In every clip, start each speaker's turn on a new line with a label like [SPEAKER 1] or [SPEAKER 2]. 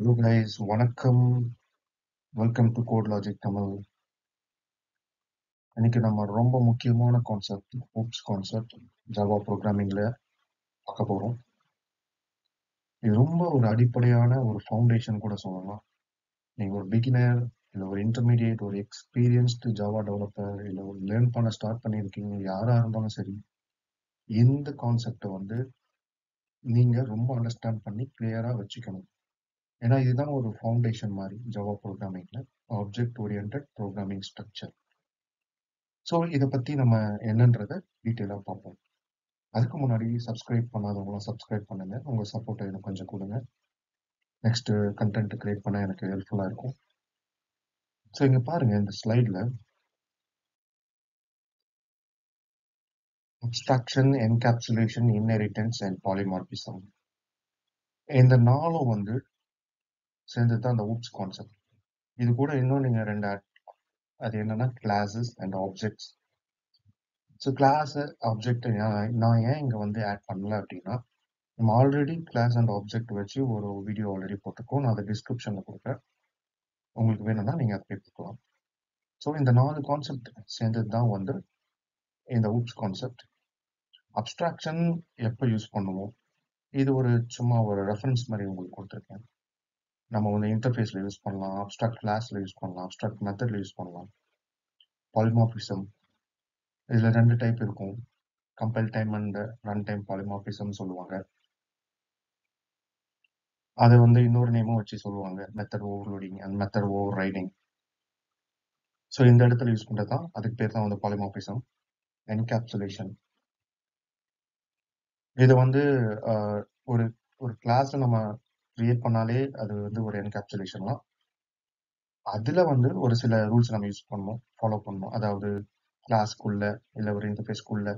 [SPEAKER 1] Hello guys, வணக்கம். Welcome to code logic Tamil. இன்னைக்கு நம்ம ரொம்ப முக்கியமான கான்செப்ட், ஹூப்ஸ் கான்செப்ட், ஜாவா ப்ரோக்ராமிங்ல பார்க்க போறோம். இது ரொம்ப ஒரு அடிப்படையான ஒரு ஃபவுண்டேஷன் கூட சொல்லலாம். நீங்க ஒரு பிகினர், இல்லை ஒரு இன்டர்மீடியேட், ஒரு எக்ஸ்பீரியன்ஸ்டு ஜாவா டெவலப்பர், இல்லை ஒரு லேர்ன் பண்ண ஸ்டார்ட் பண்ணியிருக்கீங்க, யாரா இருந்தாலும் சரி, இந்த கான்செப்டை வந்து நீங்க ரொம்ப அண்டர்ஸ்டாண்ட் பண்ணி கிளியரா வச்சுக்கணும். ஏன்னா இதுதான் ஒரு ஃபவுண்டேஷன் மாதிரி ஜாவா ப்ரோக்ராமிங்ல, object oriented programming structure. So இதை பற்றி நம்ம என்னன்றதை டீட்டெயிலாக பார்ப்போம். அதுக்கு முன்னாடி சப்ஸ்கிரைப் பண்ணாதவங்களாம் சப்ஸ்கிரைப் பண்ணுங்க. உங்கள் சப்போர்ட்டை எனக்கு கொஞ்சம் கொடுங்க. நெக்ஸ்ட் கண்டென்ட் கிரியேட் பண்ண எனக்கு ஹெல்ப்ஃபுல்லாக இருக்கும். ஸோ இங்கே பாருங்க, இந்த ஸ்லைடில் abstraction, encapsulation, inheritance and polymorphism, இந்த நாளும் வந்து சேர்ந்து தான் அந்த ஊப்ஸ் கான்செப்ட். இது கூட இன்னும் நீங்கள் ரெண்டு ஆட், அது என்னன்னா classes and objects. So class object நான் ஏன் இங்கே வந்து ஆட் பண்ணல அப்படின்னா, நம்ம ஆல்ரெடி கிளாஸ் அண்ட் ஆப்ஜெக்ட் வச்சு ஒரு வீடியோ ஆல்ரெடி போட்டிருக்கோம். நான் அதை டிஸ்கிரிப்ஷனில் கொடுக்குறேன். உங்களுக்கு வேணும்னா நீங்கள் அதை பார்த்துக்கலாம். ஸோ இந்த 4 கான்செப்ட் சேர்ந்தது தான் வந்து இந்த ஊப்ஸ் கான்செப்ட். அப்ஸ்ட்ராக்ஷன் எப்போ யூஸ் பண்ணுவோம், இது ஒரு சும்மா ஒரு ரெஃபரன்ஸ் மாதிரி உங்களுக்கு கொடுத்துருக்கேன். நம்ம வந்து இன்டர்ஃபேஸில் யூஸ் பண்ணலாம், அப்ஸ்ட்ராக்ட் கிளாஸில் யூஸ் பண்ணலாம், அப்ஸ்ட்ராக்ட் மெத்தடில் யூஸ் பண்ணலாம். பாலிமார்பிசம், இதில் 2 டைப் இருக்கும். Compile time and run time polymorphism சொல்லுவாங்க. அதை வந்து இன்னொரு நேமும் வச்சு சொல்லுவாங்க, method overloading and method over riding. So இந்த இடத்துல யூஸ் பண்ணுறது தான், அதுக்கு பேர் தான் வந்து பாலிமார்பிசம். என்கேப்சுலேஷன், இது வந்து ஒரு ஒரு கிளாஸ் நம்ம கிரியேட் பண்ணாலே அது வந்து ஒரு என்கேப்சுலேஷன் தான். அதுல வந்து ஒரு சில ரூல்ஸ் நம்ம யூஸ் பண்ணணும், ஃபாலோ பண்ணணும். அதாவது கிளாஸ்க்குள்ள இல்லை ஒரு இன்டர்ஃபேஸ்க்குள்ள,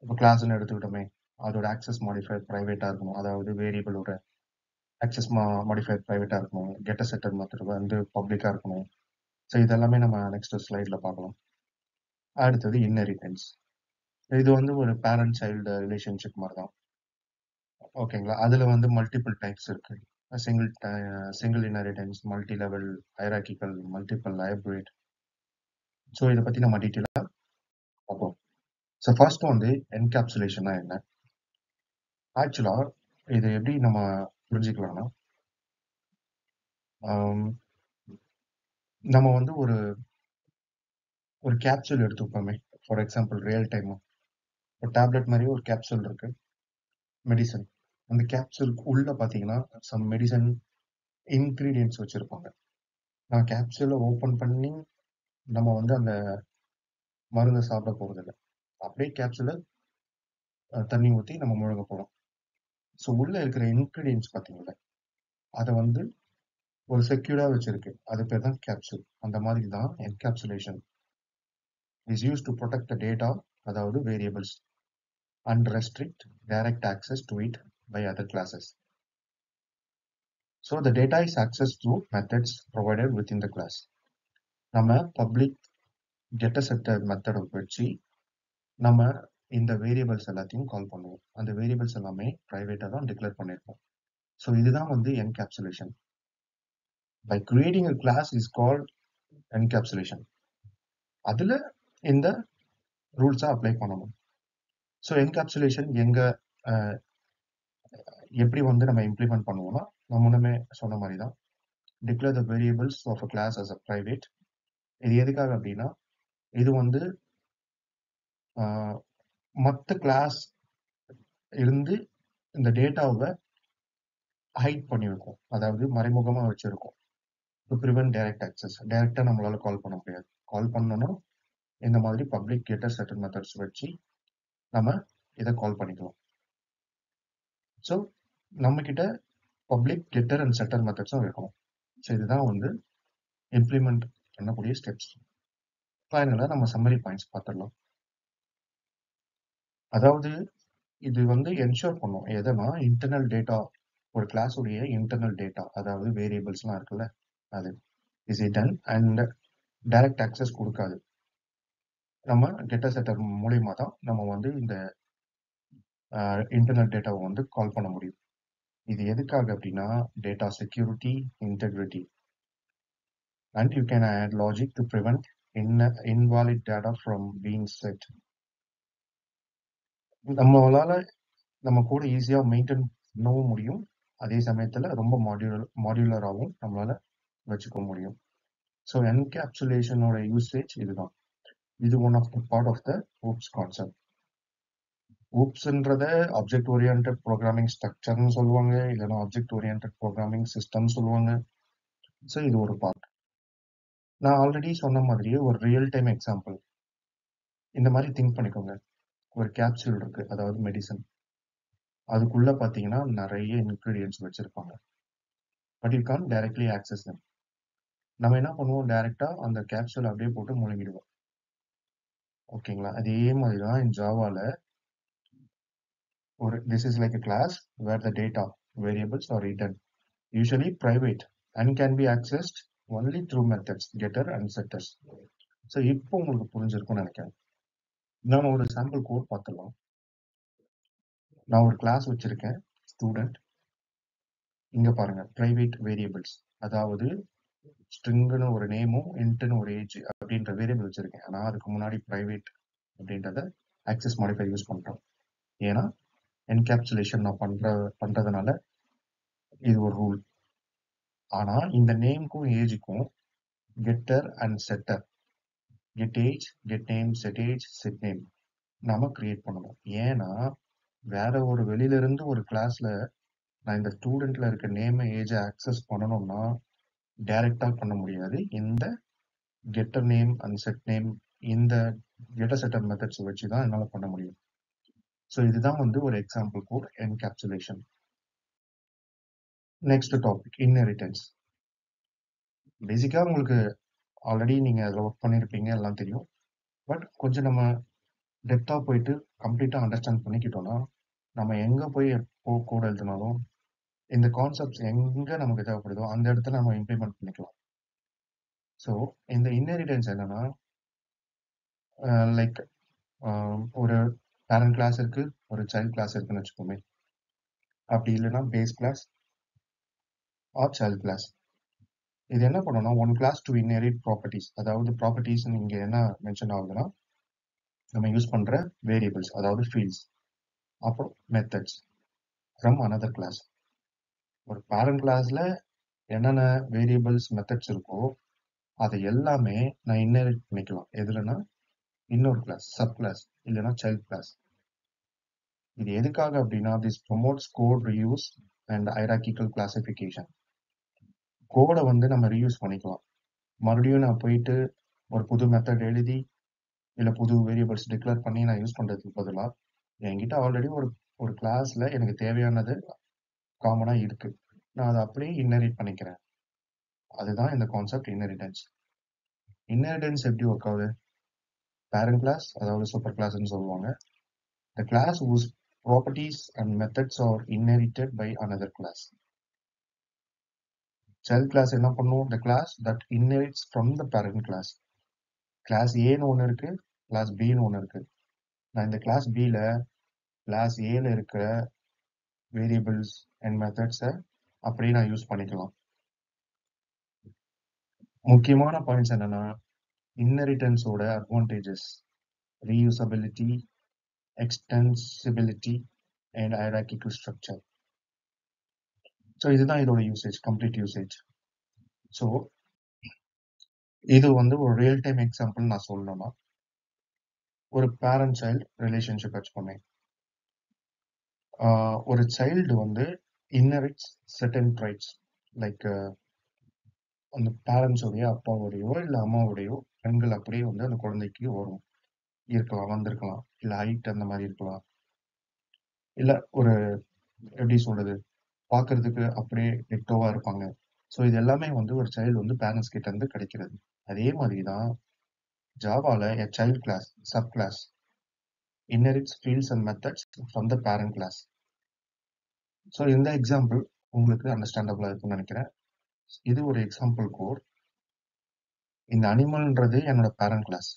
[SPEAKER 1] இப்போ கிளாஸ்ன்னு எடுத்துக்கிட்டோமே, அதோட ஆக்சஸ் மாடிஃபையர் ப்ரைவேட்டா இருக்கணும். அதாவது வேரியபிளோட ஆக்சஸ் மாடிஃபையர் ப்ரைவேட்டா இருக்கணும். கெட்டர் செட்டர் மெத்தட் வந்து பப்ளிக்கா இருக்கணும். ஸோ இதெல்லாமே நம்ம நெக்ஸ்ட் ஸ்லைட்ல பார்க்கலாம். அடுத்தது இன்ஹெரிட்டன்ஸ். இது வந்து ஒரு பேரண்ட் சைல்டு ரிலேஷன்ஷிப் மாதிரி தான். ஓகேங்களா? அதுல வந்து மல்டிபிள் டைப்ஸ் இருக்கு. Single inheritance, multi level, hierarchical, multiple, hybrid. So இதை பத்தி நம்ம டீட்டெயிலாக பார்ப்போம். ஸோ ஃபர்ஸ்ட் வந்து என்கேப்சுலேஷன்னா என்ன? ஆக்சுவலா இது எப்படி நம்ம புரிஞ்சுக்கலாம்னா, நம்ம வந்து ஒரு ஒரு கேப்சூல் எடுத்துப்போமே. ஃபார் எக்ஸாம்பிள் ரியல் டைம் ஒரு டேப்லெட் மாதிரி ஒரு கேப்சூல் இருக்கு, மெடிசன். அந்த கேப்சூலுக்கு உள்ள பார்த்தீங்கன்னா சம் மெடிசன் இன்க்ரீடியன்ஸ் வச்சிருப்பாங்க. நான் கேப்சூலை ஓப்பன் பண்ணி நம்ம வந்து அந்த மருந்தை சாப்பிட போறதில்லை. அப்படியே கேப்சூலை தண்ணி ஊற்றி நம்ம முழுங்க போகிறோம். ஸோ உள்ள இருக்கிற இன்க்ரீடியன்ஸ் பார்த்தீங்களா, அதை வந்து ஒரு செக்யூர்டா வச்சிருக்கு. அது பேர் தான் கேப்சூல். அந்த மாதிரி தான் encapsulation is use to protect the data, அதாவது variables, and restrict direct access to it by other classes. So the data is access through methods provided within the class. நம்ம பப்ளிக் கெட்டர் செட்டர் மெத்தடை வச்சு நம்ம இந்த variables எல்லாத்தையும் கால் பண்ணுவோம். அந்த variables எல்லாமே ப்ரைவேட்டாக தான் டிக்ளேர் பண்ணியிருப்போம். ஸோ இதுதான் வந்து encapsulation. By creating a class is called encapsulation. அதுல இந்த ரூல்ஸை அப்ளை பண்ணணும். ஸோ என்கேப்சுலேஷன் எங்க எப்படி வந்து நம்ம இம்ப்ளிமெண்ட் பண்ணுவோம்னா, நான் முன்னமே சொன்ன மாதிரி தான், declare the variables of a class as a private. இது எதுக்காக அப்படின்னா, இது வந்து மற்ற கிளாஸ் இருந்து இந்த டேட்டாவை ஹைட் பண்ணி வைக்கும், அதாவது மறைமுகமா வச்சிருக்கும். To prevent direct access. டைரக்டா நம்மளால கால் பண்ண முடியாது. கால் பண்ணணும்னா இந்த மாதிரி பப்ளிக் கெட்டர் செட்டர் மெத்தட்ஸ் வச்சு நம்ம இதை கால் பண்ணிக்கலாம். ஸோ நம்ம கிட்ட பப்ளிக் கெட்டர் அண்ட் செட்டர் மெத்தட்ஸும் இருக்கணும். ஸோ இதுதான் வந்து இம்ப்ளிமெண்ட் பண்ணக்கூடிய ஸ்டெப்ஸ். ஃபைனலாக நம்ம சம்மரி பாயிண்ட்ஸ் பார்த்துடலாம். அதாவது இது வந்து என்ஷூர் பண்ணும் எதனா, இன்டர்னல் டேட்டா, ஒரு கிளாஸுடைய இன்டர்னல் டேட்டா, அதாவது வேரியபிள்ஸ்லாம் இருக்குல்ல, அது இஸ் இடன் அண்ட் டைரக்ட் ஆக்சஸ் கொடுக்காது. நம்ம கெட்டர் செட்டர் மூலியமா தான் நம்ம வந்து இந்த இன்டர்னல் டேட்டாவை வந்து கால் பண்ண முடியும். இது எதுக்காக அப்படின்னா data security, integrity, and you can add logic to prevent invalid data from being set. நம்மளால நம்ம கூட ஈஸியா மெயின்டைன் பண்ணவும் முடியும், அதே சமயத்துல ரொம்ப மாடியுலராகவும் நம்மளால வச்சுக்க முடியும். ஸோ என்கேப்சுலேஷனோட யூசேஜ் இதுதான். இது one of the part of the OOPS concept. OOPSன்றத ஆப்ஜெக்ட் ஓரியன்ட் ப்ரோக்ராமிங் ஸ்ட்ரக்சர்னு சொல்லுவாங்க, இல்லைன்னா ஆப்ஜெக்ட் ஓரியன்ட் ப்ரோக்ராமிங் சிஸ்டம் சொல்லுவாங்க. ஸோ இது ஒரு பார்ட். நான் ஆல்ரெடி சொன்ன மாதிரியே ஒரு ரியல் டைம் எக்ஸாம்பிள் இந்த மாதிரி திங்க் பண்ணிக்கோங்க. ஒரு கேப்சூல் இருக்கு, அதாவது மெடிசன். அதுக்குள்ள பாத்தீங்கன்னா நிறைய இன்கிரீடியன்ஸ் வச்சிருப்பாங்க. But you can't directly access them. நம்ம என்ன பண்ணுவோம், டைரக்டா அந்த கேப்சூல் அப்படியே போட்டு முழுங்கிடுவோம். ஓகேங்களா? அதே மாதிரி தான் in ஜாவால this is like a class where the data variables are written, usually private, and can be accessed only through methods getter and setters. So இப்போ உங்களுக்கு புரிஞ்சிருக்கும்னு நினைக்கிறேன். நம்ம ஒரு சாம்பிள் கோட் பார்த்துடலாம். நான் ஒரு கிளாஸ் வச்சிருக்கேன், ஸ்டூடெண்ட். இங்க பாருங்க, பிரைவேட் வேரியபிள்ஸ், அதாவது ஸ்ட்ரிங்னு ஒரு நேமும் இன்ட்னு ஒரு ஏஜ் அப்படின்ற வேரியபிள் வச்சிருக்கேன். ஆனா அதுக்கு முன்னாடி பிரைவேட் அப்படின்றத ஆக்சஸ் மாடிஃபை யூஸ் பண்றோம். ஏன்னா என்கேப்சுலேஷன் நான் பண்றதுனால இது ஒரு ரூல். ஆனா இந்த நேம்க்கும் ஏஜுக்கும் getter and setter, get age, get name, set age, set name நாம கிரியேட் பண்ணணும். ஏன்னா வேற ஒரு வெளியில இருந்து ஒரு கிளாஸ்ல நான் இந்த ஸ்டூடெண்ட்ல இருக்க நேம் ஏஜ் ஆக்சஸ் பண்ணணும்னா டைரக்டா பண்ண முடியாது. இந்த getter name and set name, இந்த கெட்டர் செட்டர் மெத்தட்ஸ் வச்சு தான் என்னால பண்ண முடியும். ஸோ இதுதான் வந்து ஒரு example code encapsulation. Next topic, inheritance. பேசிக்கா உங்களுக்கு ஆல்ரெடி நீங்க அதில் ஒர்க் பண்ணியிருப்பீங்க, எல்லாம் தெரியும். பட் கொஞ்சம் நம்ம டெப்தா போயிட்டு கம்ப்ளீட்டா அண்டர்ஸ்டாண்ட் பண்ணிக்கிட்டோம்னா நம்ம எங்க போய் எப்போ கோட் எழுதினாலும் இந்த கான்செப்ட்ஸ் எங்க நமக்கு தேவைப்படுதோ அந்த இடத்துல நம்ம இம்ப்ளிமெண்ட் பண்ணிக்கலாம். ஸோ இந்த இன்ஹெரிட்டன்ஸ் என்னன்னா, லைக் ஒரு பேரண்ட் கிளாஸ் இருக்கு, ஒரு சைல்ட் கிளாஸ் இருக்குன்னு வச்சுக்கோமே. அப்படி இல்லைன்னா base class or child class. இது என்ன பண்ணணும்னா one class to inherit properties, அதாவது ப்ராப்பர்ட்டிஸ் இங்க என்ன மென்ஷன் ஆகுதுன்னா நம்ம யூஸ் பண்ற வேரியபிள்ஸ், அதாவது ஃபீல்ட்ஸ், அப்புறம் மெத்தட்ஸ் ஃப்ரம் another கிளாஸ். ஒரு பேரண்ட் கிளாஸ்ல என்னென்ன வேரியபிள்ஸ் மெத்தட்ஸ் இருக்கோ அதை எல்லாமே நான் இன்ஹெரிட் பண்ணிக்கலாம். எதுலன்னா இன்னொரு கிளாஸ், சப் கிளாஸ், இல்லைன்னா சைல்ட் கிளாஸ். இது எதுக்காக அப்படின்னா this promotes code reuse and hierarchical classification. கோடை வந்து நம்ம ரீயூஸ் பண்ணிக்கலாம். மறுபடியும் நான் போயிட்டு ஒரு புது மெத்தட் எழுதி இல்லை புது வேரியபிள்ஸ் டிக்ளேர் பண்ணி நான் யூஸ் பண்றதுக்கு பதிலாக என்கிட்ட ஆல்ரெடி ஒரு கிளாஸ்ல எனக்கு தேவையானது காமனா இருக்கு, நான் அதை அப்படியே இன்ஹெரிட் பண்ணிக்கிறேன். அதுதான் இந்த கான்செப்ட் இன்ஹெரிட்டன்ஸ். இன்ஹெரிட்டன்ஸ் எப்படி ஒர்க் ஆகுது? பேரண்ட் கிளாஸ், அதாவது சூப்பர் கிளாஸ்ன்னு சொல்லுவாங்க. The class whose properties and methods are inherited by another class. Child class என்ன பண்ணும்? The class that inherits from the parent class. Class Aன்னு ஒன்று இருக்கு, class Bன்னு ஒன்று இருக்கு. நான் இந்த class Bல class Aல இருக்கிற வேரியபிள்ஸ் அண்ட் மெத்தட்ஸை அப்படியே நான் யூஸ் பண்ணிக்கலாம். முக்கியமான பாயிண்ட்ஸ் என்னன்னா, இன்ஹெரிட்டன்ஸோட advantages reusability, extensibility and hierarchical structure. So இதுதான் இதோட யூசேஜ், கம்ப்ளீட் யூசேஜ். ஸோ இது வந்து ஒரு ரியல் டைம் எக்ஸாம்பிள் நான் சொல்லணும்னா, ஒரு பேரண்ட் சைல்டு ரிலேஷன்ஷிப் வச்சுக்கோமே. ஒரு சைல்டு வந்து இன்ஹெரிட்ஸ் செர்டன் ட்ரைட்ஸ், லைக் அந்த பேரண்ட்ஸோடைய அப்பாவோடையோ இல்லை அம்மாவோடையோ பெண்கள் அப்படியே வந்து அந்த குழந்தைக்கு வரும், இருக்கலாம், வந்திருக்கலாம். இல்லை ஹைட் அந்த மாதிரி இருக்கலாம், இல்லை ஒரு எப்படி சொல்றது, பார்க்கறதுக்கு அப்படியே நெட்டோவா இருப்பாங்க. ஸோ இது எல்லாமே வந்து ஒரு சைல்டு வந்து பேரண்ட்ஸ் கிட்ட இருந்து கிடைக்கிறது. அதே மாதிரி தான் ஜாவால a child class, subclass inherits fields and methods from the parent class. So இந்த எக்ஸாம்பிள் உங்களுக்கு அண்டர்ஸ்டாண்டபிளா இருக்குன்னு நினைக்கிறேன். இது ஒரு எக்ஸாம்பிள் கோட். இந்த அனிமல்ன்றது என்னோட பேரண்ட் கிளாஸ்,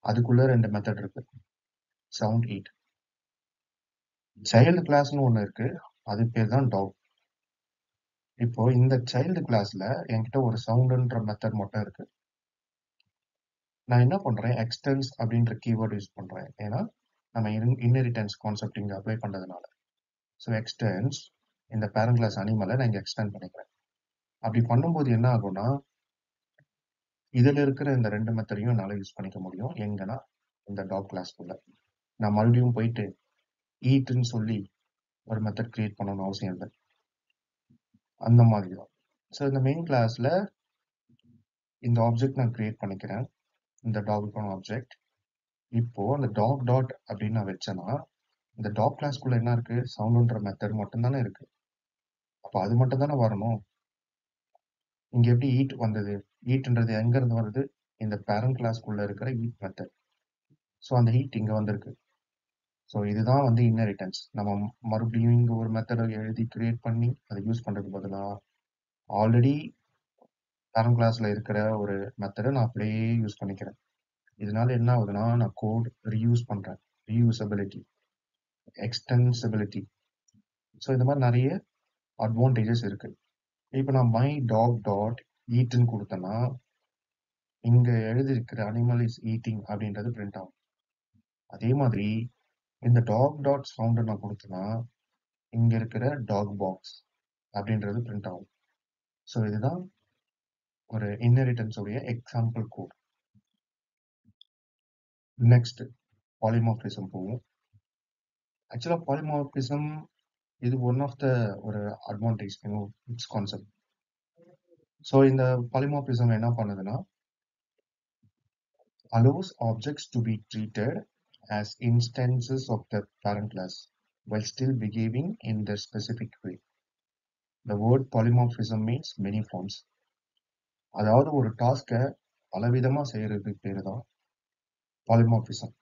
[SPEAKER 1] அதுக்குள்ள 2 மெத்தட் இருக்கு, சவுண்ட், ஈட். சைல்டு கிளாஸ்னு ஒன்று இருக்கு, அது பேர் தான் டாக். இப்போ இந்த சைல்டு கிளாஸ்ல என்கிட்ட ஒரு சவுண்டுன்ற மெத்தட் மட்டும் இருக்கு. நான் என்ன பண்றேன், எக்ஸ்டென்ஸ் அப்படின்ற கீவேர்டு யூஸ் பண்றேன். ஏன்னா நம்ம இன்ஹெரிட்டன்ஸ் கான்செப்ட் இங்க அப்ளை பண்றதுனால. ஸோ எக்ஸ்டென்ஸ் இந்த பேரண்ட் கிளாஸ் அனிமலை நான் இங்க எக்ஸ்டெண்ட் பண்ணிக்கிறேன். அப்படி பண்ணும்போது என்ன ஆகும்னா, இதுல இருக்கிற இந்த ரெண்டு மெத்தடையும் என்னால யூஸ் பண்ணிக்க முடியும். எங்கன்னா இந்த டாக் கிளாஸ்க்குள்ள நான் மறுபடியும் போயிட்டு ஈட்ன்னு சொல்லி ஒரு மெத்தட் கிரியேட் பண்ணணும்னு அவசியம் இல்லை. அந்த மாதிரி தான். ஸோ இந்த மெயின் கிளாஸ்ல இந்த ஆப்ஜெக்ட் நான் கிரியேட் பண்ணிக்கிறேன், இந்த டாகுக்கான ஆப்ஜெக்ட். இப்போ அந்த டாக் டாட் அப்படின்னு நான் வச்சேன்னா, இந்த டாக் கிளாஸ்க்குள்ள என்ன இருக்கு, சவுண்டுன்ற மெத்தட் மட்டும் தானே இருக்கு. அப்போ அது மட்டும் தானே வரணும். இங்க எப்படி ஈட் வந்தது, ஈட்ன்றது எங்க இருந்து வருது, இந்த பேரண்ட் கிளாஸ்க்குள்ள இருக்கிற ஈட் மெத்தட். ஸோ அந்த ஈட் இங்க வந்திருக்கு. ஸோ இதுதான் வந்து இன்ஹெரிட்டன்ஸ். நம்ம மறுபடியும் இங்க ஒரு மெத்தடை எழுதி கிரியேட் பண்ணி அதை யூஸ் பண்றதுக்கு பதிலா ஆல்ரெடி பேரண்ட் கிளாஸ்ல இருக்கிற ஒரு மெத்தடை நான் அப்படியே யூஸ் பண்ணிக்கிறேன். இதனால என்ன ஆகுதுன்னா, நான் கோட் ரீயூஸ் பண்றேன். ரீயூசபிலிட்டி, எக்ஸ்டென்சிபிலிட்டி. ஸோ இந்த மாதிரி நிறைய அட்வான்டேஜஸ் இருக்கு. இப்போ நான் மை டாக் டாட் ஈட்னு கொடுத்தேன்னா, இங்க எழுதியிருக்கிற அனிமல் இஸ் ஈட்டிங் அப்படின்றது பிரிண்ட் ஆகும். அதே மாதிரி இந்த டாக் டாட் சவுண்ட் நான் கொடுத்தேன்னா, இங்க இருக்கிற டாக் பாக்ஸ் அப்படின்றது பிரிண்ட் ஆகும். ஸோ இதுதான் ஒரு இன்ஹெரிட்டன்ஸ் உடைய எக்ஸாம்பிள் கோட். நெக்ஸ்ட் பாலிமார்பிசம் போவோம். ஆக்சுவலா பாலிமார்பிசம் இது ஒன் ஆஃப் த ஒரு அட்வான்டேஜ் இட்ஸ் கான்செப்ட். ஸோ இந்த பாலிமார்பிசம் என்ன பண்ணுதுன்னா, allows objects to be treated as instances of the parent class while still behaving in their specific way. The word polymorphism means many forms. அதாவது ஒரு டாஸ்கை பலவிதமா செய்யறதுக்கு பேரு தான் polymorphism.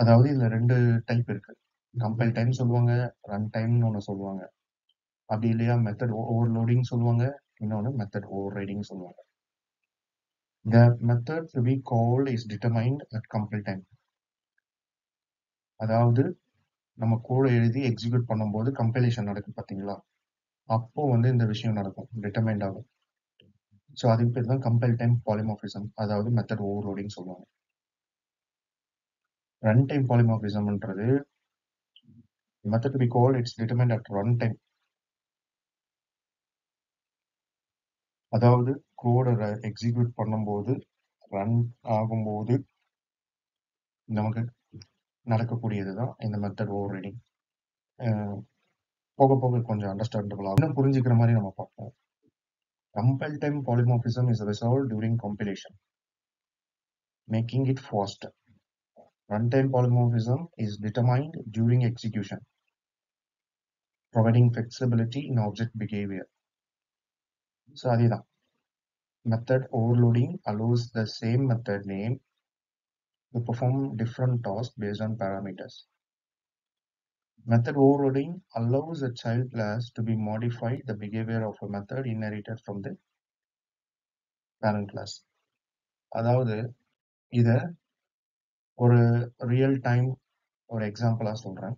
[SPEAKER 1] அதாவது இதுல ரெண்டு டைப் இருக்கு. கம்பைல் டைம் சொல்லுவாங்க, ரன் டைம்னு ஒன்று சொல்லுவாங்க. அப்படி இல்லையா மெத்தட் ஓவர்லோடிங் சொல்லுவாங்க, இன்னொன்று மெத்தட் ஓவர் ரைடிங் சொல்லுவாங்க. The method to be called is determined at compile time. அதாவது நம்ம கோடை எழுதி எக்ஸிக்யூட் பண்ணும்போது கம்பைலேஷன் நடக்கும் பார்த்தீங்களா, அப்போ வந்து இந்த விஷயம் நடக்கும், டிட்டர்மைண்ட் ஆகும். ஸோ அதுக்கு பேர் தான் கம்பைல் டைம் பாலிமார்பிசம், அதாவது மெத்தட் ஓவர்லோடிங் சொல்லுவாங்க. ரன் டைம் பாலிமார்பிசம்ன்றது method to be called it's determined at run time. அதாவது கோடை எக்ஸிக்யூட் பண்ணும்போது ரன் ஆகும்போது நமக்கு நடக்கக்கூடியது தான் இந்த மெத்தட் ஓவர் ரைடிங். போக போக கொஞ்சம் அண்டர்ஸ்டாண்டபிள் ஆகும், இன்னும் புரிஞ்சுக்கிற மாதிரி நம்ம பார்ப்போம். Compile time polymorphism is resolved during compilation, making it faster. Runtime polymorphism is determined during execution, providing flexibility in object behavior. So அதுதான் method overloading allows the same method name to perform different tasks based on parameters. Method overloading allows a child class to be modified the behavior of a method inherited from the parent class. அதாவது இத ஒரு real time ஒரு எக்ஸாம்பிளா சொல்றேன்.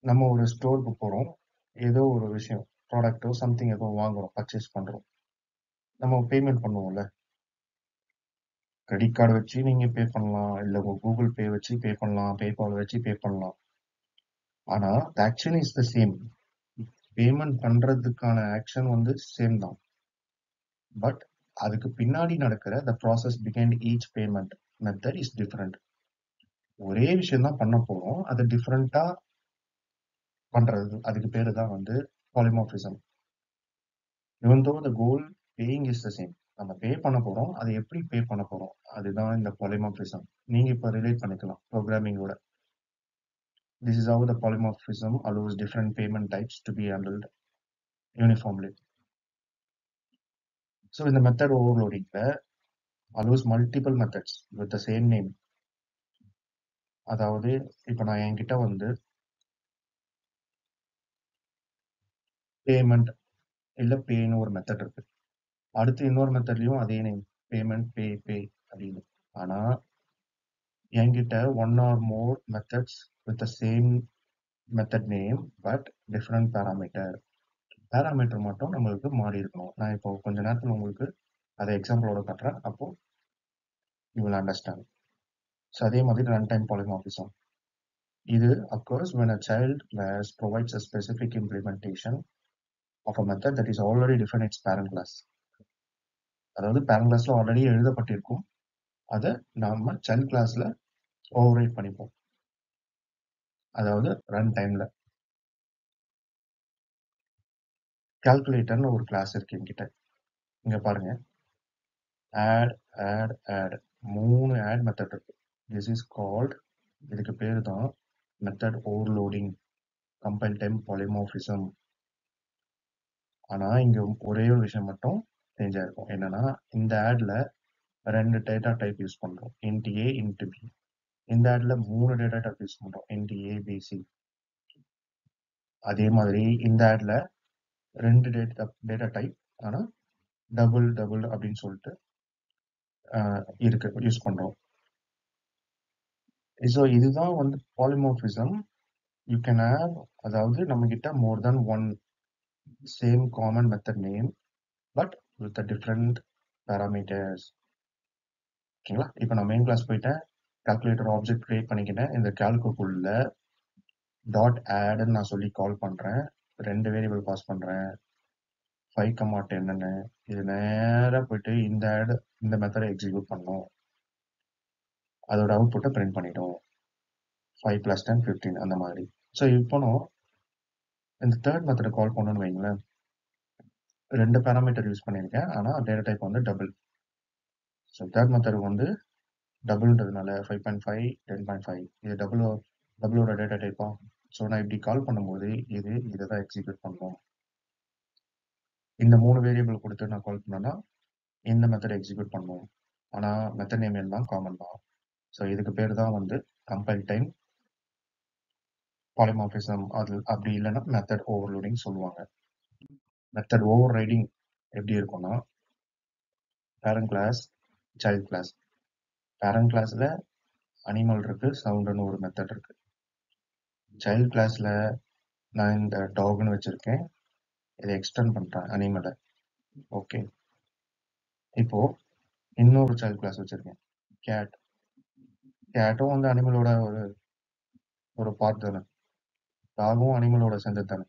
[SPEAKER 1] நம்ம ஒரு ஸ்டோருக்கு போறோம், ஏதோ ஒரு விஷயம் ப்ராடக்ட்டோ சம்திங் ஏதோ வாங்குறோம், பர்ச்சேஸ் பண்றோம். நம்ம பேமெண்ட் பண்ணுவோம்ல, கிரெடிட் கார்டு வச்சு நீங்க பே பண்ணலாம், இல்ல கூகுள் பே வச்சு பே பண்ணலாம், பேபால் வச்சு பே பண்ணலாம். ஆனா action is the same. Payment பண்றதுக்கான ஆக்ஷன் வந்து சேம் தான். பட் அதுக்கு பின்னாடி நடக்கிற the process behind each payment method is different. ஒரே விஷயம் தான் பண்ண போறோம், அது டிஃப்ரெண்டா பண்றது, அதுக்கு பேரு தான் வந்து polymorphism. even though the goal paying is the same. நம்ம பே பண்ண போறோம், அதை எப்படி பே பண்ண போறோம், அதுதான் இந்த பாலிமார்பிசம். நீங்க இப்ப ரிலேட் பண்ணிக்கலாம் ப்ரோக்ராமிங்கோட. This is how the polymorphism allows different payment types to be handled uniformly. So in the method overloading allows multiple methods with the same name. அதாவது இப்ப நான் என்கிட்ட வந்து பேமெண்ட் இல்ல பேன்னு ஒரு மெத்தட் இருக்கு, அடுத்து இன்னொரு மெத்தட்லயும் அதே நேம் பேமெண்ட் பே அப்படின்னு. ஆனா என்கிட்ட one or more methods with the same method name but different parameter மட்டும் நம்மளுக்கு மாறி இருக்கணும். நான் இப்போ கொஞ்ச நேரத்தில் உங்களுக்கு அதை எக்ஸாம்பிளோட காட்டுறேன். அப்போ யூ வில் அண்டர்ஸ்டாண்ட். ஸோ அதே மாதிரி ரன் டைம் பாலிமார்பிசம். இது occurs when a child class provides a specific implementation of a method that is already defined its parent class. அதாவது பேரண்ட் கிளாஸ்ல ஆல்ரெடி எழுதப்பட்டிருக்கும், அதை நாம சைல்ட் கிளாஸ்ல ஓவர்ரைட் பண்ணிப்போம். அதாவது ரன் டைம்ல. கால்குலேட்டர்னு ஒரு கிளாஸ் இருக்கு என்கிட்ட. இங்க பாருங்க, add add add 3 add method இருக்கு. திஸ் இஸ் கால்ட், இதுக்கு பேரு தான் method overloading, compile time polymorphism. ஆனா இங்க ஒரே ஒரு விஷயம் மட்டும் சேஞ்ச் ஆயிருக்கும். என்னன்னா, இந்த ஆட்ல 2 டேட்டா டைப் யூஸ் பண்றோம், int a int b. இந்த ஆட்ல 3 டேட்டா டைப் யூஸ் பண்றோம், int a b c. அதே மாதிரி இந்த ஆட்ல 2 டேட்டா டைப், ஆனா டபுள் டபுள் அப்படின்னு சொல்லிட்டு இருக்கு, யூஸ் பண்றோம். ஸோ இதுதான் வந்து பாலிமார்பிசம். யூ கேன் ஹேவ், அதாவது நம்ம கிட்ட more than one same common method name but with different parameters. ஓகேங்களா? இப்போ நான் மெயின் கிளாஸ் போயிட்டேன், கால்குலேட்டர் ஆப்ஜெக்ட் கிரியேட் பண்ணிக்கிட்டேன். இந்த கால்குக்குள்ள டாட் ஆட்னு நான் சொல்லி கால் பண்றேன், 2 வேரியபிள் பாஸ் பண்றேன், 5,10ன்னு. இது நேரா போயிட்டு இந்த ஆட், இந்த மெத்தடை எக்ஸிக்யூட் பண்ணும், அதோட அவுட்புட்டை பிரிண்ட் பண்ணிடும், 5 + 10 15 அந்த மாதிரி. ஸோ இப்போ இந்த தேர்ட் மெத்தடை கால் பண்ணணும்னு வைங்களேன், 2 பேராமீட்டர் யூஸ் பண்ணியிருக்கேன், ஆனால் டேட்டா டைப் வந்து டபுள். ஸோ தேர்ட் மெத்தட் வந்து டபுள்ன்றதுனால 5.5 10.5 இது டபுளோட டேட்டா டைப்பா. ஸோ நான் இப்படி கால் பண்ணும்போது இதை தான் எக்ஸிக்யூட் பண்ணும். இந்த 3 வேரியபிள் கொடுத்து நான் கால் பண்ணேன்னா இந்த மெத்தட் எக்ஸிக்யூட் பண்ணும். ஆனால் மெத்தட் நேம் எல்லாம் காமன் தான். ஸோ இதுக்கு பேர் தான் வந்து கம்பைல் டைம் பாலிமார்பிசம். அது அப்படி இல்லைன்னா மெத்தட் ஓவர்லோடிங் சொல்லுவாங்க. மெத்தட் ஓவர் ரைடிங் எப்படி இருக்கும்னா, parent class child class. Parent கிளாஸ்ல அனிமல் இருக்கு, சவுண்டுன்னு ஒரு மெத்தட் இருக்கு. சைல்ட் கிளாஸ்ல நான் இந்த டாக்னு வச்சிருக்கேன், இதை எக்ஸ்டெண்ட் பண்றேன் அனிமலை. ஓகே, இப்போ இன்னொரு சைல்ட் கிளாஸ் வச்சிருக்கேன், கேட். கேட்டும் வந்து அனிமலோட ஒரு பார்ட் தானே, டாகும் அனிமலோட சேர்ந்தது தானே.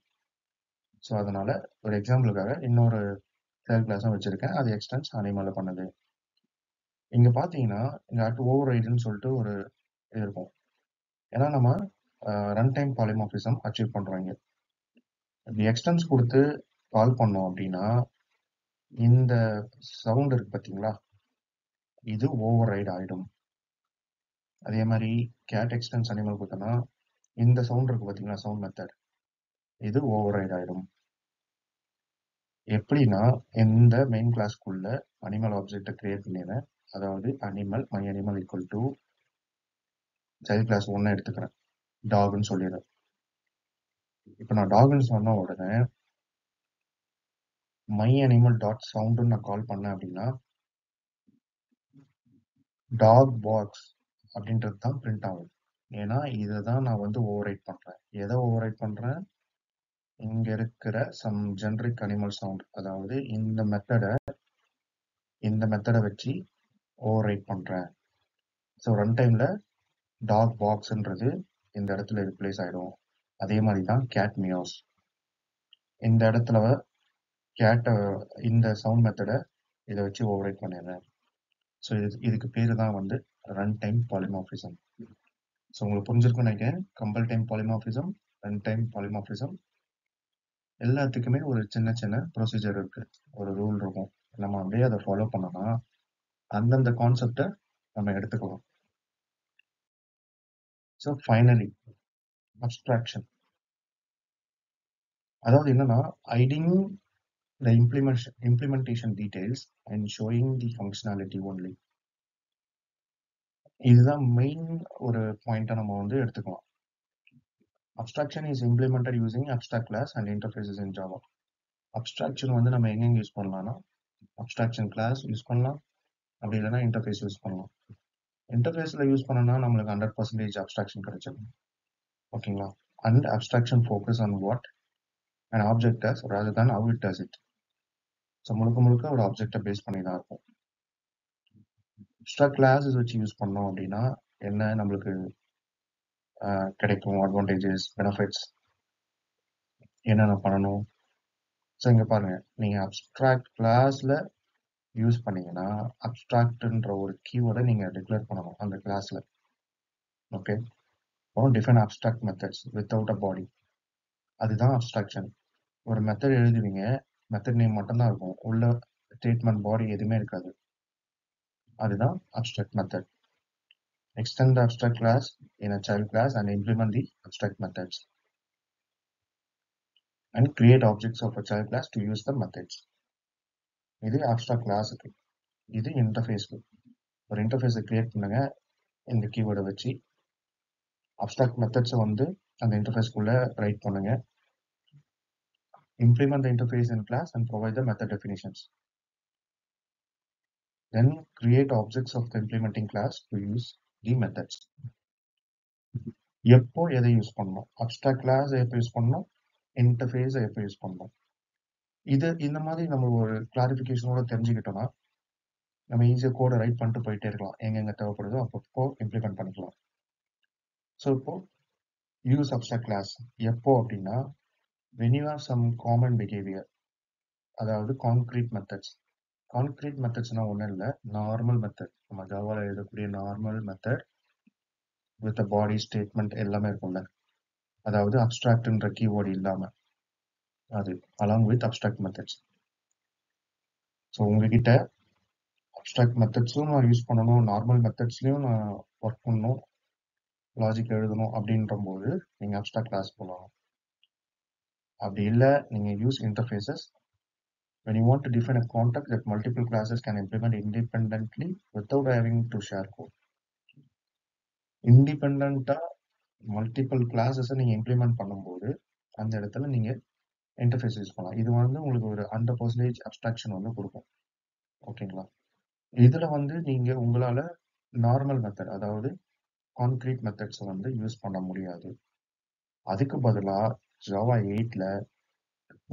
[SPEAKER 1] ஸோ அதனால ஒரு எக்ஸாம்பிளுக்காக இன்னொரு சைல்ட் கிளாஸும் வச்சிருக்கேன், அது எக்ஸ்டென்ஸ் அனிமலை பண்ணுது. இங்க பாத்தீங்கன்னா இங்க அட் ஓவர் ரைடுன்னு சொல்லிட்டு ஒரு இது இருக்கும். ஏன்னா நம்ம ரன் டைம் பாலிமார்பிசம் அச்சீவ் பண்றோம். இங்க இப்படி எக்ஸ்டென்ஸ் கொடுத்து கால் பண்ணோம் அப்படின்னா இந்த சவுண்ட் இருக்கு பாத்தீங்களா, இது ஓவர் ரைட் ஆயிடும். அதே மாதிரி கேட் எக்ஸ்டென்ஸ் அனிமல் கொடுத்தோம்னா இந்த சவுண்ட் இருக்கு பாத்தீங்களா, சவுண்ட் மெத்தட், இது ஓவர் ரைட் ஆயிடும். எப்படின்னா, இந்த மெயின் கிளாஸ்க்குள்ள அனிமல் ஆப்ஜெக்டை கிரியேட் பண்ணிடுறேன். அதாவது animal my animal equal to child class 1 எடுத்துக்கிறேன், டாக்னு சொல்லிடுறேன். இப்போ நான் டாக்னு சொன்ன உடனே மை அனிமல் டாட் சவுண்டுன்னு நான் கால் பண்ணேன் அப்படின்னா டாக் பாக்ஸ் அப்படின்றது தான் பிரிண்ட் ஆகும். ஏன்னா இதை தான் நான் வந்து ஓவர் ரைட் பண்றேன். எதை ஓவர் ரைட் பண்றேன்? இங்க இருக்கிற சம் ஜெனரிக் அனிமல் சவுண்ட், அதாவது இந்த மெத்தடை வச்சு ஓவர் ரைட் பண்றேன். ஸோ ரன் டைம்ல டாக் பாக்ஸ்ன்றது இந்த இடத்துல ரிப்ளேஸ் ஆயிடும். அதே மாதிரி தான் கேட் மியாஸ், இந்த இடத்துல கேட்டை இந்த சவுண்ட் மெத்தடை இதை வச்சு ஓவர் ரைட் பண்ணிடுறேன். ஸோ இதுக்கு பேரு தான் வந்து ரன் டைம் பாலிமார்பிசம். ஸோ உங்களுக்கு புரிஞ்சிருக்கும்னு நினைக்கிறேன். Compel time polymorphism, run time polymorphism எல்லாத்துக்குமே ஒரு சின்ன சின்ன ப்ரொசீஜர் இருக்கு, ஒரு ரூல் இருக்கும். நம்ம அப்படியே அதை ஃபாலோ பண்ணோம்னா அந்தந்த கான்செப்டை நம்ம எடுத்துக்கலாம். ஸோ ஃபைனலி அப்ஸ்ட்ராக்ஷன், அதாவது என்னன்னா hiding the implementation details and showing the functionality only. இதுதான் மெயின் ஒரு பாயிண்டா நம்ம வந்து எடுத்துக்கலாம். Abstraction is implemented using abstract class and interfaces in Java. Abstraction வந்து நம்ம எங்க யூஸ் பண்ணலாம்னா abstraction class யூஸ் பண்ணலாம், அப்படி இல்லைன்னா இன்டர்ஃபேஸ் யூஸ் பண்ணலாம். இன்டர்ஃபேஸ்ல யூஸ் பண்ணனா நம்மளுக்கு 100% abstraction கிடைச்சிடும். ஓகேங்களா? and abstraction focus on what an object does rather than how it does it. So முழுக்க முழுக்க ஒரு ஆப்ஜெக்டை பேஸ் பண்ணி தான் இருக்கும். எக்ஸ்ட்ரா கிளாஸஸ் வச்சு யூஸ் பண்ணோம் அப்படின்னா என்ன நம்மளுக்கு கிடைக்கும் அட்வான்டேஜஸ், பெனிஃபிட்ஸ், என்னென்ன பண்ணணும். ஸோ இங்கே பாருங்க, நீங்கள் அப்ஸ்ட்ராக்ட் கிளாஸில் யூஸ் பண்ணீங்கன்னா அப்ஸ்ட்ராக்ட்ன்ற ஒரு கீவேர்டை நீங்கள் டிக்ளேர் பண்ணணும் அந்த கிளாஸில். ஓகே, அப்புறம் define abstract methods without a body. அதுதான் அப்ஸ்ட்ராக்ஷன். ஒரு மெத்தட் எழுதுவீங்க, மெத்தட் நேம் மட்டும்தான் இருக்கும், உள்ள ஸ்டேட்மெண்ட் பாடி எதுவுமே இருக்காது. அதுதான் abstract method. Extend the abstract class in a child class and implement the abstract methods. And create objects of a child class to use the methods. இது abstract class க்கு. இது interface க்கு. ஒரு interface create பண்ணுங்க இந்த keyword வச்சு. abstract methods வந்து அந்த interface குள்ள write பண்ணுங்க. Implement the interface in class and provide the method definitions. Then create objects of the implementing class to use the methods. எப்போ எதை யூஸ் பண்ணணும், அப்ஸ்ட்ராக்ட் கிளாஸ் எப்போ யூஸ் பண்ணணும், இன்டர்ஃபேஸ் எப்போ யூஸ் பண்ணணும், இந்த மாதிரி நம்ம ஒரு கிளாரிஃபிகேஷனோட தெரிஞ்சுக்கிட்டோம்னா நம்ம ஈஸியாக கோடை ரைட் பண்ணிட்டு போயிட்டே இருக்கலாம். எங்கெங்க தேவைப்படுதோ அப்பப்போ இம்ப்ளிமெண்ட் பண்ணிக்கலாம். ஸோ இப்போ யூஸ் அப்ஸ்ட்ராக்ட் கிளாஸ் எப்போ அப்படின்னா when you have some common behavior, அதாவது கான்க்ரீட் மெத்தட்ஸ். கான்க்ரீட் மெத்தட்ஸ்னா ஒன்றும் இல்லை, நார்மல் மெத்தட். நம்ம ஜாவாவில் எழுதக்கூடிய normal method with body statement எல்லாமே இருக்கும்ல, அதாவது அப்ஸ்ட்ராக்ட்ன்ற கீவேர்டு இல்லாம, அது along with abstract methods. So உங்ககிட்ட அப்ஸ்ட்ராக்ட் மெத்தட்ஸும் நான் யூஸ் பண்ணணும், நார்மல் மெத்தட்ஸ்லையும் நான் ஒர்க் பண்ணணும், லாஜிக் எழுதணும் அப்படின்ற போது நீங்கள் அப்ஸ்ட்ராக்ட் கிளாஸ் போகலாம். அப்படி இல்லை, நீங்கள் use interfaces. when you want to define a context that multiple classes can implement independently without having to share code. இண்டிபெண்டா மல்டிபிள் கிளாஸஸை நீங்கள் இம்ப்ளிமெண்ட் பண்ணும்போது அந்த இடத்துல நீங்கள் இன்டர்ஃபேஸ் யூஸ் பண்ணலாம். இது வந்து உங்களுக்கு ஒரு 100% அப்ஸ்ட்ராக்ஷன் வந்து கொடுக்கும். ஓகேங்களா? இதுல வந்து நீங்க உங்களால நார்மல் மெத்தட், அதாவது கான்கிரீட் மெத்தட்ஸ் வந்து யூஸ் பண்ண முடியாது. அதுக்கு பதிலா ஜாவா 8ல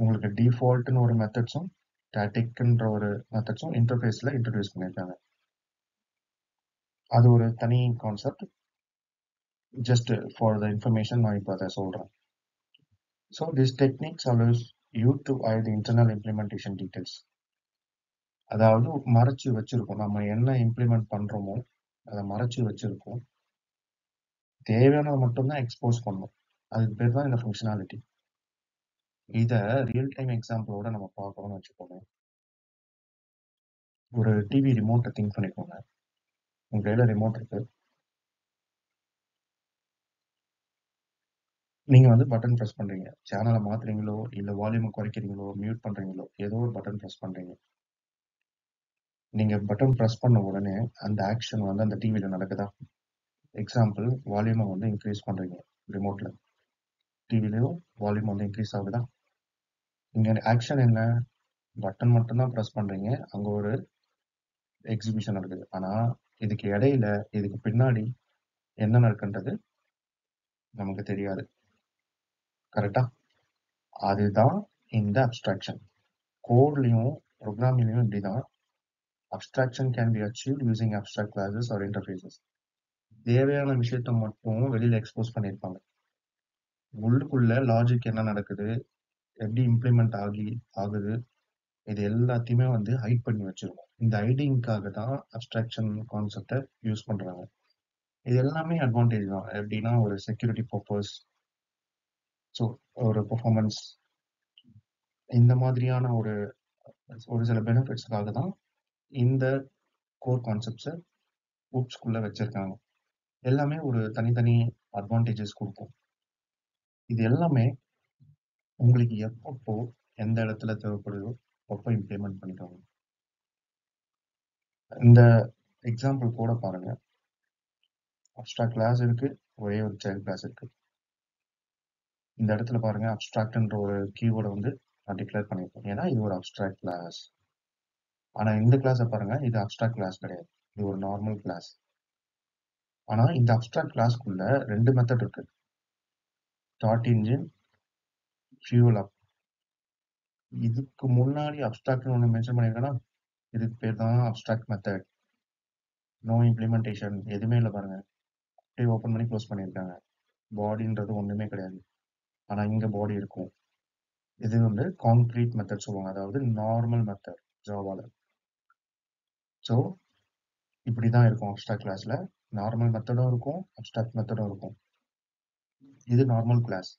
[SPEAKER 1] உங்களுக்கு டிஃபால்ட்னு ஒரு மெத்தட்ஸும் ஸ்டாட்டிக்ன்ற ஒரு மெத்தட்ஸும் இன்டர்ஃபேஸ்ல இன்ட்ரடியூஸ் பண்ணியிருக்காங்க. அது ஒரு தனி concept. Just for the information நான் இப்போ அதை சொல்றேன். So this techniques allows you to hide the internal implementation details. அதாவது மறைச்சு வச்சிருக்கோம், நம்ம என்ன இம்ப்ளிமெண்ட் பண்றோமோ அதை மறைச்சு வச்சிருக்கோம், தேவையானதை மட்டும்தான் எக்ஸ்போஸ் பண்ணணும். அதுக்கு பேர் தான் இந்த ஃபங்க்ஷனாலிட்டி. இதை ரியல் டைம் எக்ஸாம்பிளோட நம்ம பார்க்கணும்னு வச்சுக்கோங்க. ஒரு டிவி ரிமோட்டை திங்க் பண்ணிக்கோங்க. உங்க கையில ரிமோட் இருக்கு, நீங்க வந்து பட்டன் ப்ரெஸ் பண்றீங்க, சேனலை மாத்துறீங்களோ இல்ல வால்யூமை குறைக்கிறீங்களோ மியூட் பண்றீங்களோ ஏதோ ஒரு பட்டன் ப்ரெஸ் பண்றீங்க. நீங்க பட்டன் ப்ரெஸ் பண்ண உடனே அந்த ஆக்ஷன் வந்து அந்த டிவியில நடக்குதா? எக்ஸாம்பிள், வால்யூமை வந்து இன்க்ரீஸ் பண்றீங்க ரிமோட்ல, டிவிலையும் வால்யூம் வந்து இன்க்ரீஸ் ஆகுதா? இங்க ஆக்ஷன் என்ன? பட்டன் மட்டும்தான் ப்ரெஸ் பண்றீங்க, அங்க ஒரு எக்ஸிபிஷன் நடக்குது. ஆனா இதுக்கு இடையில, இதுக்கு பின்னாடி என்ன நடக்குன்றது நமக்கு தெரியாது. கரெக்டா? அதுதான் இந்த அப்ஸ்ட்ராக்ஷன். கோட்லயும் ப்ரோக்ராமிங்லயும் இப்படிதான். Abstraction can be achieve using abstract classes or interfaces. தேவையான விஷயத்த மட்டும் வெளியில எக்ஸ்போஸ் பண்ணியிருப்பாங்க. உள்ளுக்குள்ள லாஜிக் என்ன நடக்குது, எப்படி இம்ப்ளிமெண்ட் ஆகுது, இது எல்லாத்தையுமே வந்து ஹைட் பண்ணி வச்சிருக்கோம். இந்த ஹைடிங்காக தான் அப்ஸ்ட்ராக்ஷன் கான்செப்டை யூஸ் பண்றாங்க. இது எல்லாமே அட்வான்டேஜ் தான். எப்படின்னா ஒரு செக்யூரிட்டி பர்பஸ், ஸோ ஒரு பெர்ஃபார்மன்ஸ், இந்த மாதிரியான ஒரு சில பெனிஃபிட்ஸ்க்காக தான் இந்த கோர் கான்செப்ட்ஸை ஊப்ஸ்குள்ள வச்சிருக்காங்க. எல்லாமே ஒரு தனித்தனி அட்வான்டேஜஸ் கொடுக்கும். இது எல்லாமே உங்களுக்கு எப்பப்போ எந்த இடத்துல தேவைப்படுதோ அப்போ இம்ப்ளிமெண்ட் பண்ணிக்கோங்க. இந்த எக்ஸாம்பிள் கூட பாருங்க. அப்ஸ்ட்ராக்ட் கிளாஸ் இருக்கு, ஒரே ஒரு சைல்ட் கிளாஸ் இருக்கு. இந்த இடத்துல பாருங்க, அப்ஸ்ட்ராக்ட்ன்ற ஒரு கீவேர்டை வந்து நான் டிக்ளேர் பண்ணியிருக்கேன், ஏன்னா இது ஒரு அப்ஸ்ட்ராக்ட் கிளாஸ். ஆனா இந்த கிளாஸை பாருங்க, இது அப்ஸ்ட்ராக்ட் கிளாஸ் கிடையாது, இது ஒரு நார்மல் கிளாஸ். ஆனா இந்த அப்ஸ்ட்ராக்ட் கிளாஸ்க்குள்ள 2 மெத்தட் இருக்கு. Start engine, fuel up. இதுக்கு முன்னாடி அப்ஸ்ட்ராக்ட்னு ஒன்று மென்ஷன் பண்ணியிருக்கேன்னா இதுக்கு பேர் தான் அப்ஸ்ட்ராக்ட் மெத்தட். நோ இம்ப்ளிமெண்டேஷன் எதுவுமே இல்லை பாருங்க, அப்படியே ஓப்பன் பண்ணி க்ளோஸ் பண்ணியிருக்காங்க. பாடின்றது ஒன்றுமே கிடையாது, ஆனால் இங்கே பாடி இருக்கும். இது வந்து கான்க்ரீட் மெத்தட் சொல்லுவாங்க, அதாவது நார்மல் மெத்தட் ஜாவால. ஸோ இப்படி தான் இருக்கும் அப்ஸ்ட்ராக்ட் கிளாஸில். நார்மல் மெத்தடும் இருக்கும், அப்ஸ்ட்ராக்ட் மெத்தடும் இருக்கும். இது நார்மல் கிளாஸ்.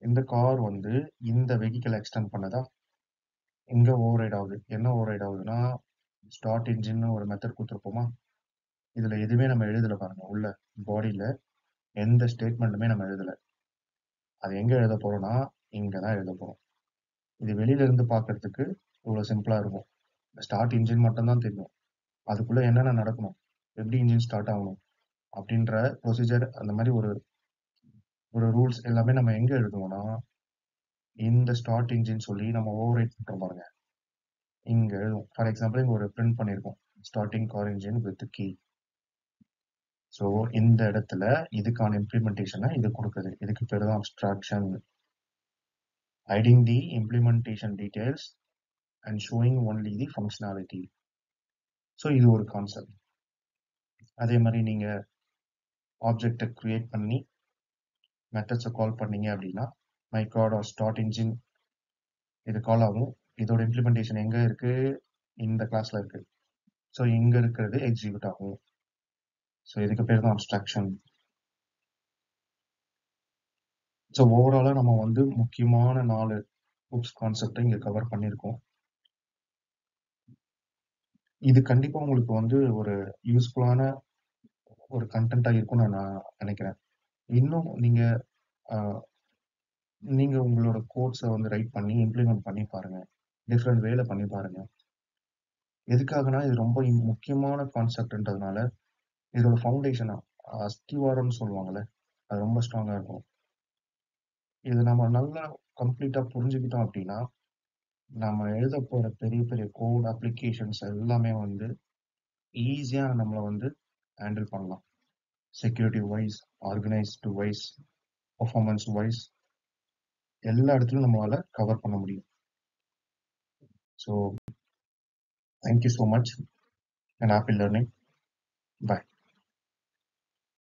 [SPEAKER 1] இந்த கார் வந்து இந்த வெஹிக்கிள் எக்ஸ்டெண்ட் பண்ணதா இங்கே ஓவர் ரைட் ஆகுது. என்ன ஓவர் ரைட் ஆகுதுன்னா, ஸ்டார்ட் இன்ஜின்னு ஒரு மெத்தட் கொடுத்துருப்போமா, இதில் எதுவுமே நம்ம எழுதலை பாருங்க. உள்ள பாடியில் எந்த ஸ்டேட்மெண்ட்டுமே நம்ம எழுதலை. அது எங்கே எழுத போகிறோம்னா இங்கே தான் எழுத போகிறோம். இது வெளியில இருந்து பார்க்கறதுக்கு இவ்வளோ சிம்பிளாக இருக்கும். ஸ்டார்ட் இன்ஜின் மட்டும்தான் தெரியும், அதுக்குள்ளே என்னென்ன நடக்கணும், எப்படி இன்ஜின் ஸ்டார்ட் ஆகணும் அப்படின்ற ப்ரொசீஜர், அந்த மாதிரி ஒரு ஒரு ரூல்ஸ் எல்லாமே நம்ம எங்கே எழுதுவோம்னா இந்த ஸ்டார்ட் இன்ஜின் சொல்லி நம்ம ஓவர் ரைட் பண்ணுறோம் பாருங்க, இங்கே எழுதுவோம். ஃபார் எக்ஸாம்பிள் இங்கே ஒரு பிரிண்ட் பண்ணியிருக்கோம், starting car engine with key. So இந்த இடத்துல இதுக்கான இம்ப்ளிமெண்டேஷனை இது கொடுக்குது. இதுக்கு பேர் தான் abstraction. Hiding the implementation details and showing only the functionality. So இது ஒரு கான்செப்ட். அதே மாதிரி நீங்கள் ஆப்ஜெக்டை க்ரியேட் பண்ணி மெத்தட்ஸை கால் பண்ணீங்க அப்படின்னா my card or start engine இது கால் ஆகும். இதோட இம்ப்ளிமெண்டேஷன் எங்கே இருக்குது, இந்த கிளாஸில் இருக்குது. ஸோ இங்கே இருக்கிறது எக்ஸிக்யூட் ஆகும். ஸோ இதுக்கு பேர் தான் அப்ஸ்ட்ராக்ஷன். ஸோ ஓவராலாக நம்ம வந்து முக்கியமான 4 புக்ஸ் கான்செப்டை இங்கே கவர் பண்ணியிருக்கோம். இது கண்டிப்பாக உங்களுக்கு வந்து ஒரு யூஸ்ஃபுல்லான ஒரு கண்டென்ட்டாக இருக்கும்னு நான் நினைக்கிறேன். இன்னும் நீங்கள் உங்களோட கோட்ஸை வந்து ரைட் பண்ணி இம்ப்ளிமெண்ட் பண்ணி பாருங்கள், டிஃப்ரெண்ட் வேல பண்ணி பாருங்கள். எதுக்காகனா இது ரொம்ப முக்கியமான கான்செப்ட்ன்றதுனால இதோட ஃபவுண்டேஷனாக அஸ்திவாரம்னு சொல்லுவாங்கள்ல, அது ரொம்ப ஸ்ட்ராங்காக இருக்கும். இது நம்ம நல்லா கம்ப்ளீட்டாக புரிஞ்சுக்கிட்டோம் அப்படின்னா நம்ம எழுத போகிற பெரிய பெரிய கோட் அப்ளிகேஷன்ஸ் எல்லாமே வந்து ஈஸியாக நம்மளை வந்து ஹேண்டில் பண்ணலாம். Security wise, organised wise, performance wise, எல்லா இடத்துலையும் நம்மளால் கவர் பண்ண முடியும். So thank you so much and happy learning. Bye.